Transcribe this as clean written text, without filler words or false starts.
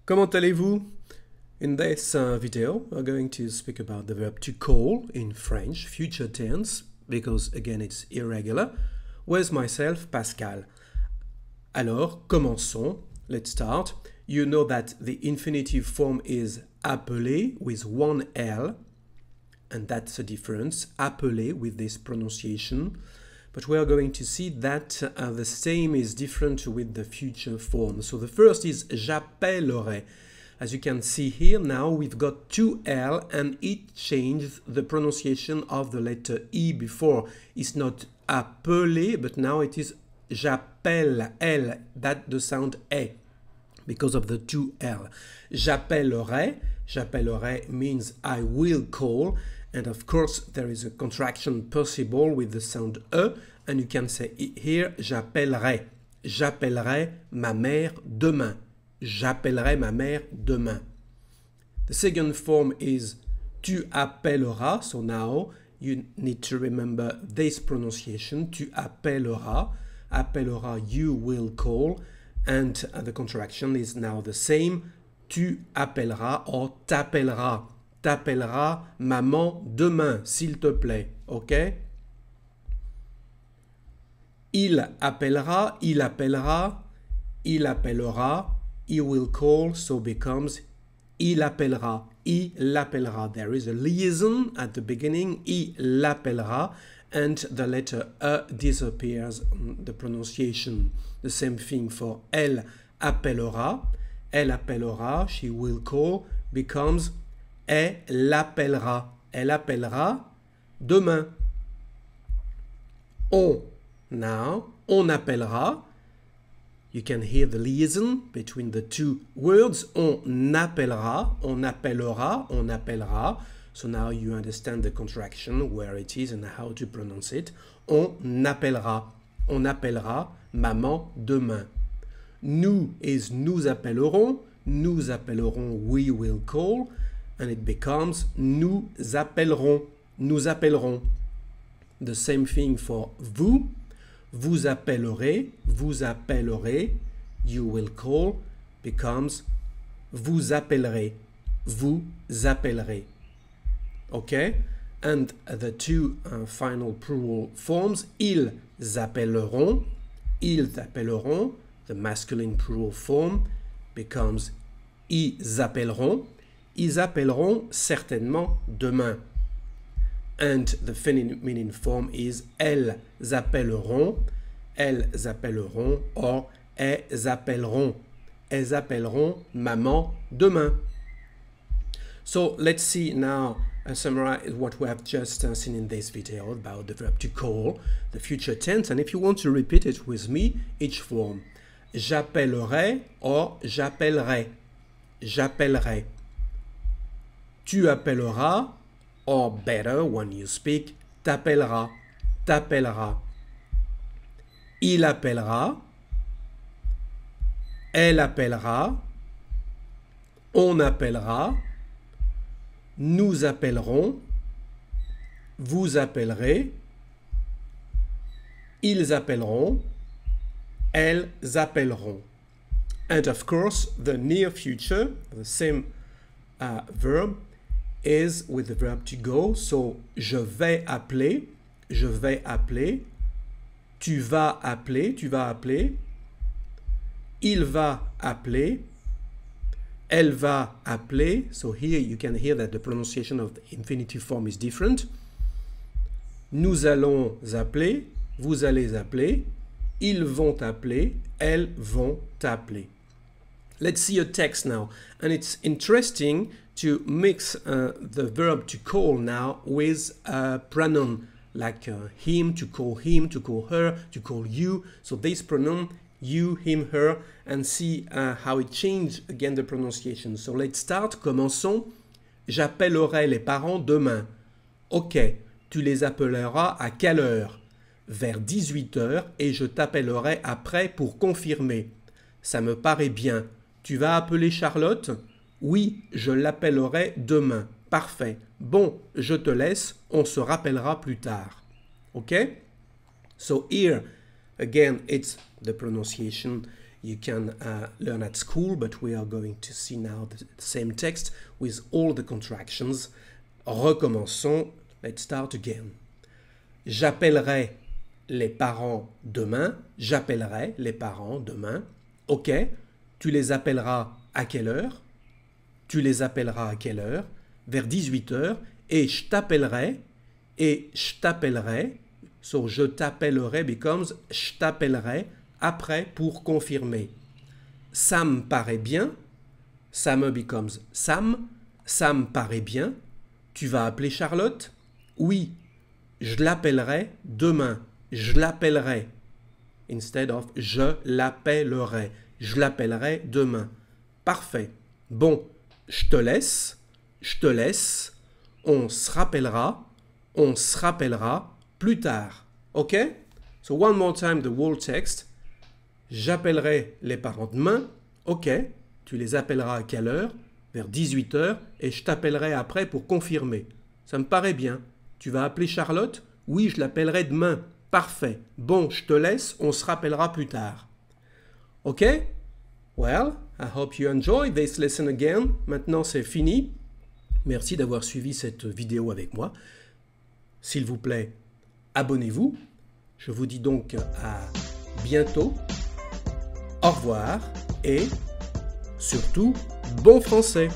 Comment allez-vous? In this video, we're going to speak about the verb to call in French, future tense, because again it's irregular, with myself, Pascal. Alors, commençons. Let's start. You know that the infinitive form is appeler with one L, and that's a difference, appeler with this pronunciation. But we are going to see that the same is different with the future form. So the first is j'appellerai. As you can see here, now we've got two L and it changes the pronunciation of the letter E before. It's not appeler, but now it is j'appelle, L, that the sound E, because of the two L. J'appellerai, j'appellerai means I will call, and of course there is a contraction possible with the sound E, and you can say here j'appellerai, j'appellerai ma mère demain. J'appellerai ma mère demain. The second form is tu appelleras. So now you need to remember this pronunciation. Tu appelleras. Appellera, you will call. And the contraction is now the same. Tu appelleras or t'appelleras. T'appelleras maman demain, s'il te plaît. OK? Il appellera, il appellera, il appellera. He will call, so becomes il appellera, il l'appellera. There is a liaison at the beginning, il l'appellera, and the letter E disappears on the pronunciation. The same thing for elle appellera, she will call, becomes elle appellera demain. On appellera. You can hear the liaison between the two words. On appellera, on appellera, on appellera. So now you understand the contraction, where it is and how to pronounce it. On appellera maman demain. Nous is nous appellerons, we will call, and it becomes nous appellerons. The same thing for vous. Vous appellerez, you will call, becomes vous appellerez. Okay? And the two final plural forms, ils appelleront, the masculine plural form becomes ils appelleront certainement demain. And the feminine form is elles appelleront, or elles appelleront maman demain. So let's see now, summarize what we have just seen in this video about the verb to call, the future tense, and if you want to repeat it with me, each form. J'appellerai or j'appellerai. Tu appelleras, or better, when you speak, t'appellera. Il appellera. Elle appellera. On appellera. Nous appellerons. Vous appellerez. Ils appelleront. Elles appelleront. And of course, the near future, the same verb, is with the verb to go. So, je vais appeler, tu vas appeler, il va appeler, elle va appeler. So here you can hear that the pronunciation of the infinitive form is different. Nous allons appeler, vous allez appeler, ils vont appeler, elles vont appeler. Let's see a text now, and it's interesting to mix the verb to call now with a pronoun like him, to call her, to call you. So this pronoun, you, him, her, and see how it changes again the pronunciation. So let's start. Commençons. J'appellerai les parents demain. Ok, tu les appelleras à quelle heure? Vers 18 h, et je t'appellerai après pour confirmer. Ça me paraît bien. Tu vas appeler Charlotte? Oui, je l'appellerai demain. Parfait. Bon, je te laisse, on se rappellera plus tard. Okay? So here, again, it's the pronunciation you can learn at school, but we are going to see now the same text with all the contractions. Recommençons. Let's start again. J'appellerai les parents demain. J'appellerai les parents demain. Ok. Tu les appelleras à quelle heure? Tu les appelleras à quelle heure? Vers 18 h. Et je t'appellerai. Et je t'appellerai. So je t'appellerai becomes je t'appellerai après pour confirmer. Ça me paraît bien. Sam becomes Sam. Ça me paraît bien. Tu vas appeler Charlotte? Oui. Je l'appellerai demain. Je l'appellerai. Instead of je l'appellerai. Je l'appellerai demain. Parfait. Bon, je te laisse. Je te laisse. On se rappellera. On se rappellera plus tard. OK? So one more time the whole text. J'appellerai les parents demain. OK. Tu les appelleras à quelle heure? Vers 18 h. Et je t'appellerai après pour confirmer. Ça me paraît bien. Tu vas appeler Charlotte? Oui, je l'appellerai demain. Parfait. Bon, je te laisse. On se rappellera plus tard. OK? Well, I hope you enjoy this lesson again. Maintenant, c'est fini. Merci d'avoir suivi cette vidéo avec moi. S'il vous plaît, abonnez-vous. Je vous dis donc à bientôt. Au revoir et surtout, bon français!